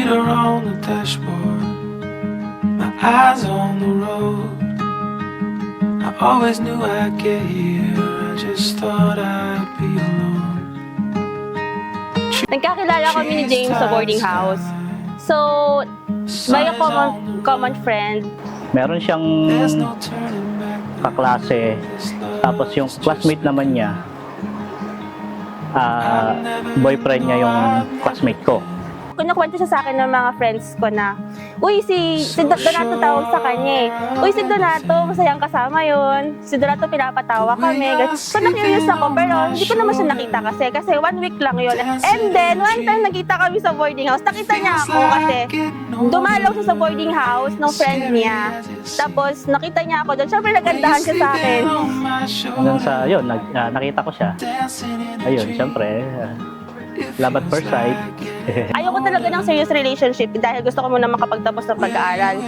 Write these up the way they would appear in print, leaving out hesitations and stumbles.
Feet are on the dashboard, my eyes on the road. I always knew I'd get here, I just thought I'd be alone. Nagkakilala kami ni James sa boarding house. So, by a common friend. Meron siyang There's no turning back. kaklase, tapos yung classmate naman niya, boyfriend niya yung classmate ko. Kinukwento siya sa akin ng mga friends ko na, uy, si Donato tawag sa kanya eh. Uy, si Donato, masayang kasama yun. Si Donato pinapatawa kami. So, na-curious ako, pero hindi ko naman siya nakita kasi 1 week lang yun. And then, one time nakita kami sa boarding house. Nakita niya ako kasi dumalaw siya sa boarding house ng friend niya. Tapos, nakita niya ako doon. Siyempre, nagandahan siya sa akin. Hanggang sa, yun, nakita ko siya. Ayun, syempre, love at first sight. Ayoko talaga ng serious relationship dahil gusto ko muna makapagtapos ng pag-aaral.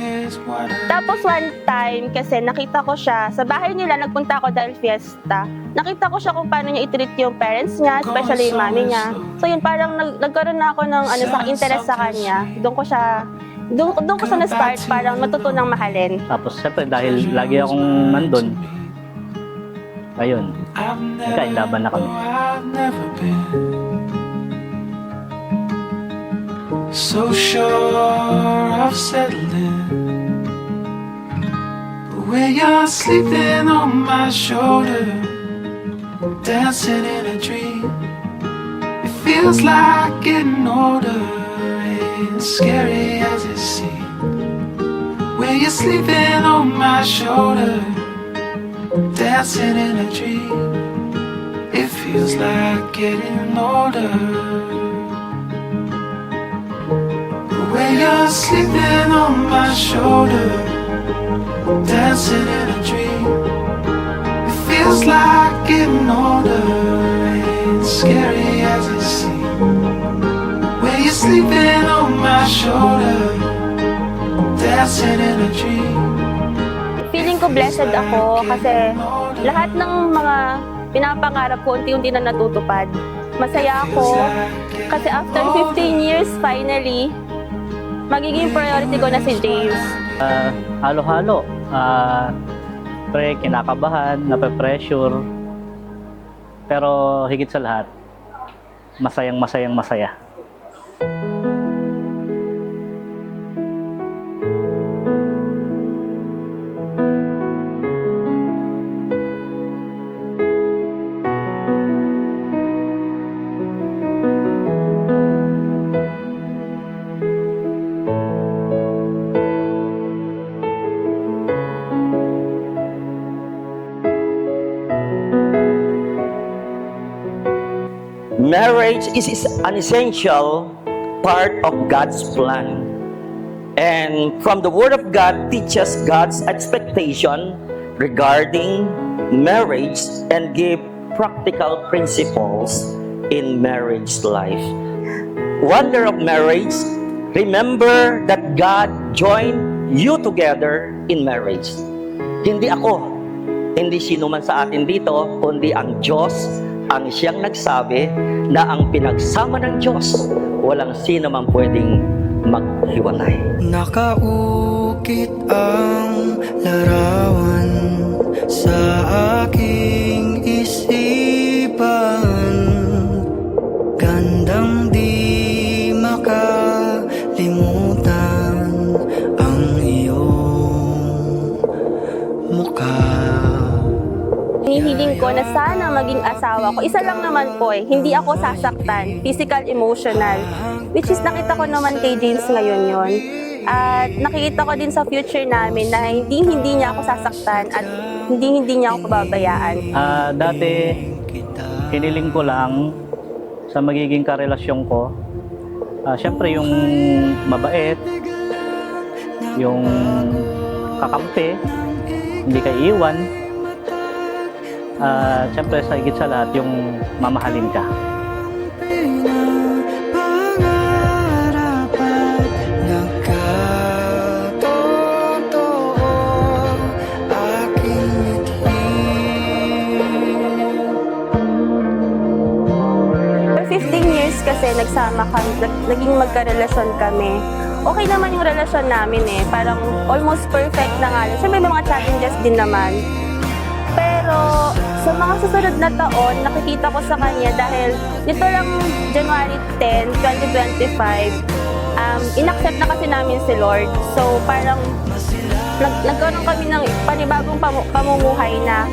Tapos one time, kasi nakita ko siya, sa bahay nila, nagpunta ako dahil fiesta. Nakita ko siya kung paano niya i-treat yung parents niya, especially yung mami niya. So yun, parang nagkaroon na ako ng interest sa kanya. Doon ko siya na-start, parang matutunang mahalin. Tapos, syempre, dahil lagi akong nandun, ayun, nagkainlaban na kami. So sure I've settled in, the way you're sleeping on my shoulder, dancing in a dream. It feels like getting older, ain't scary as it seems. Where you're sleeping on my shoulder, dancing in a dream. It feels like getting older. Where you're sleeping on my shoulder, dancing in a dream. It feels like getting older, ain't scary as it seems. Where you're sleeping on my shoulder, dancing in a dream. Feeling ko blessed ako kasi lahat ng mga pinapangarap ko unti-unti na natutupad. Masaya ako kasi after 15 years, finally, magiging priority ko na si James. Halo-halo. Kinakabahan, nape-pressure. Pero higit sa lahat, masayang masaya. Marriage is an essential part of God's plan. And from the Word of God teaches God's expectation regarding marriage and give practical principles in marriage life. Wonder of marriage, remember that God joined you together in marriage. Hindi ako, hindi sino man sa atin dito, kundi ang Diyos ang siyang nagsabi na ang pinagsama ng Diyos, walang sino man pwedeng maghiwalay. Nakaukit ang larawan sa aking isipan, gandang di makalimutan ang iyong mukha. Hinihiling ko na sana maging asawa ko. Isa lang naman po eh, hindi ako sasaktan, physical, emotional. Which is nakita ko naman kay James ngayon yon. At nakikita ko din sa future namin na hindi niya ako sasaktan at hindi niya ako pababayaan. Dati, hiniling ko lang sa magiging karelasyon ko, syempre yung mabait, yung kakampi, hindi ka iiwan, syempre sa higit sa lahat yung mamahalin ka. For 15 years kasi nagsama kami naging magkarelasyon kami. Okay naman yung relasyon namin eh. Parang almost perfect na nga. Siyempre may mga challenges din naman. Pero sa mga susunod na taon, nakikita ko sa kanya dahil dito lang January 10, 2025, inaccept na kasi namin si Lord. So parang nagkaroon kami ng panibagong pamumuhay na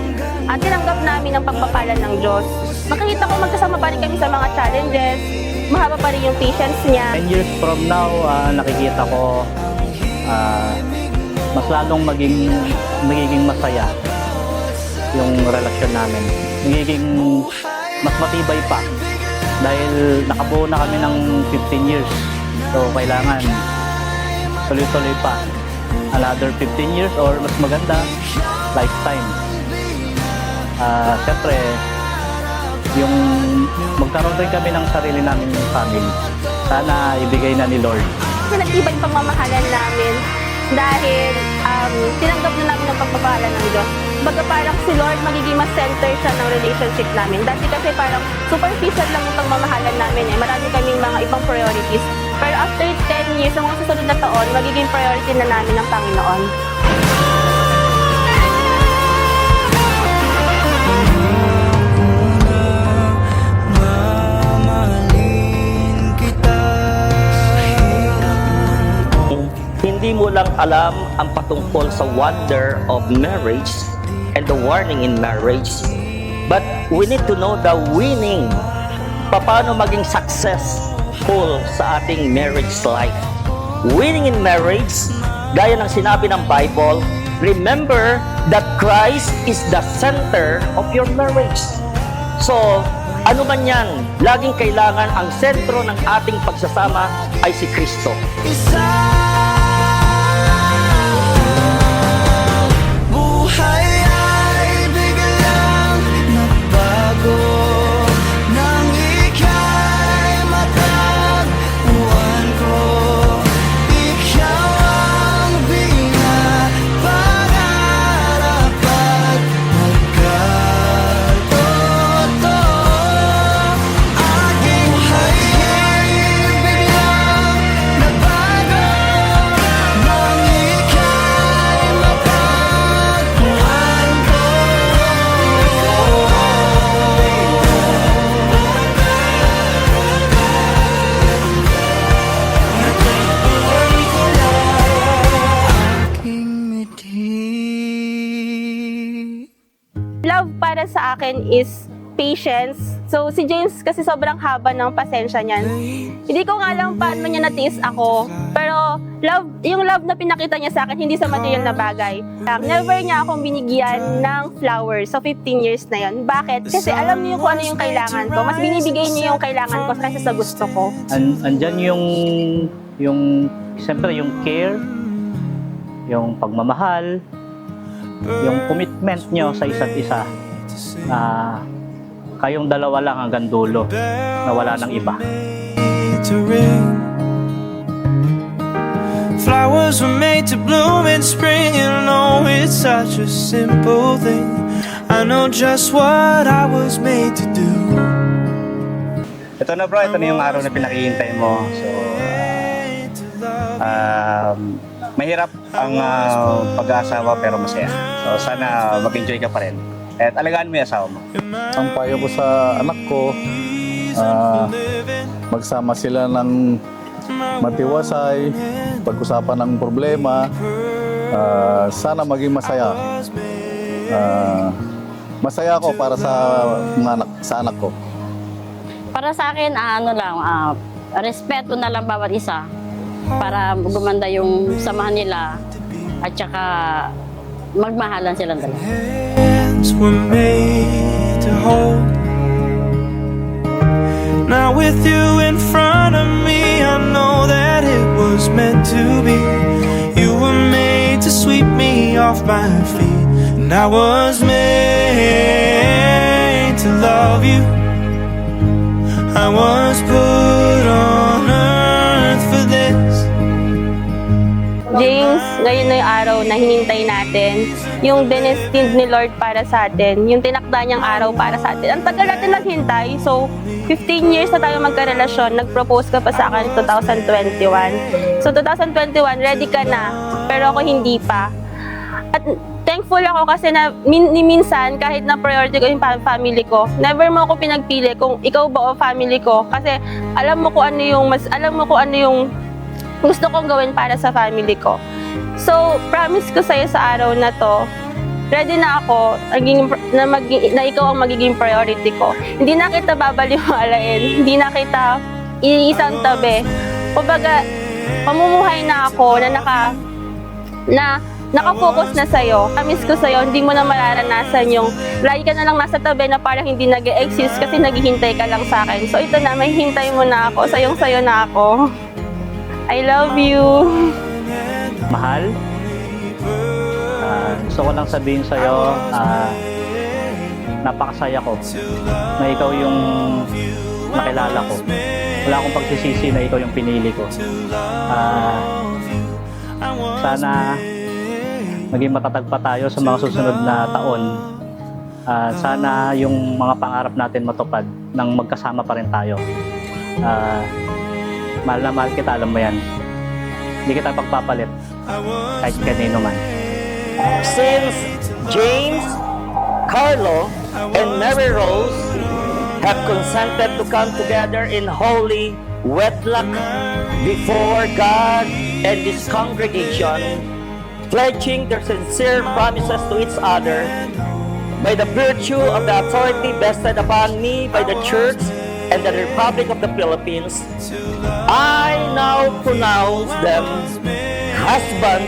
tinanggap namin ang pagpapala ng Diyos. Makikita ko magkasama pa rin kami sa mga challenges, mahaba pa rin yung patience niya. 10 years from now, nakikita ko mas lalong magiging masaya yung relasyon namin. Magiging mas matibay pa dahil nakabuo na kami ng 15 years. So kailangan tuloy-tuloy pa. Another 15 years or mas maganda, lifetime. Siyempre, yung magkaroon rin kami ng sarili namin family. Sana ibigay na ni Lord. Pinag-ibay pagmamahalan namin dahil tinanggap na namin ang pagpapala ng Diyos. Baga parang si Lord magiging mas center siya ng relationship namin. Dati kasi parang superficial lang yung pagmamahalan namin eh. Marami kaming mga ibang priorities. Pero after 10 years, sa mga susunod na taon, magiging priority na namin ang Panginoon. Hindi mo lang alam ang patungkol sa wonder of marriage and the warning in marriage, but we need to know the winning. Paano maging successful sa ating marriage life? Winning in marriage, gaya ng sinabi ng Bible, remember that Christ is the center of your marriage. So, ano man yan, laging kailangan ang sentro ng ating pagsasama ay si Kristo. Buhay ay biglang nagbago nang ika'y matagpuan ko. Ikaw ang pinapangarap at magkatotoo. Aking buhay ay biglang nagbago nang ika'y matagpuan ko. Aking ngiti. Love para sa akin is patience. So, si James kasi sobrang haba ng pasensya niyan. Hindi ko nga alam paano niya natiis ako. Pero, yung love na pinakita niya sa akin, hindi sa material na bagay. Never niya akong binigyan ng flowers. So, 15 years na yon. Bakit? Kasi alam niyo kung ano yung kailangan ko. Mas binibigay niya yung kailangan ko kaysa sa gusto ko. Andyan siyempre yung care, yung pagmamahal, yung commitment nyo sa isa't isa. Kayong dalawa lang hanggang dulo, na wala ng iba. To ring. Flowers were made to bloom in spring, and oh, it's such a simple thing. I know just what I was made to do. Ito na bro, ito na yung araw na pinakihintay mo. So, mahirap ang pag-aasawa pero masaya. So, sana mag-enjoy ka pa rin. At alagaan mo yung asawa mo. Ang payo ko sa anak ko, magsama sila ng matiwasay, pag-usapan ng problema, sana maging masaya. Masaya ako para sa anak ko. Para sa akin, respeto na lang bawat isa para gumanda yung samahan nila at saka magmahalan silang dalawa. Hands were made to hold. Now with you in front of me, I know that it was meant to be. You were made to sweep me off my feet, and I was made to love you. I was put on earth for this. James, ngayon na yung araw na hinintay natin. Yung destined ni Lord para sa atin. Yung tinakda niyang araw para sa atin. Ang tagal natin naghintay. So, 15 years na tayo magkarelasyon. Nag-propose ka pa sa akin 2021. So, 2021, ready ka na. Pero ako hindi pa. At thankful ako kasi na minsan kahit na priority ko yung family ko, never mo ako pinagpili kung ikaw ba o family ko kasi alam mo kung ano yung gusto kong gawin para sa family ko. So, promise ko sa'yo sa araw na to, ready na ako na ikaw ang magiging priority ko. Hindi na kita babaliwalain, hindi na kita iisang tabi. Kumbaga, pamumuhay na ako na nakafocus na sa'yo. Promise ko sa'yo, hindi mo na mararanasan yung lagi ka na lang nasa tabi na parang hindi nag-exist kasi naghihintay ka lang sa akin. So ito na, may hintay mo na ako, sayong-sayo na ako. I love you. Mahal, gusto ko lang sabihin sa'yo, napakasaya ko na ikaw yung nakilala ko. Wala akong pagsisisi na ikaw yung pinili ko. Sana maging matatag pa tayo sa mga susunod na taon. Sana yung mga pangarap natin matupad nang magkasama pa rin tayo. Mahal na mahal kita, alam mo yan. Hindi kita pagpapalit kahit kanino man. Since James, Carlo, and Mary Rose have consented to come together in holy wedlock before God and His congregation, pledging their sincere promises to each other, by the virtue of the authority vested upon me by the Church and the Republic of the Philippines, I now pronounce them husband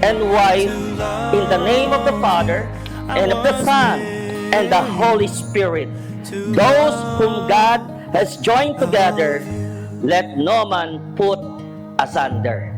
and wife in the name of the Father, and of the Son, and the Holy Spirit. Those whom God has joined together, let no man put asunder.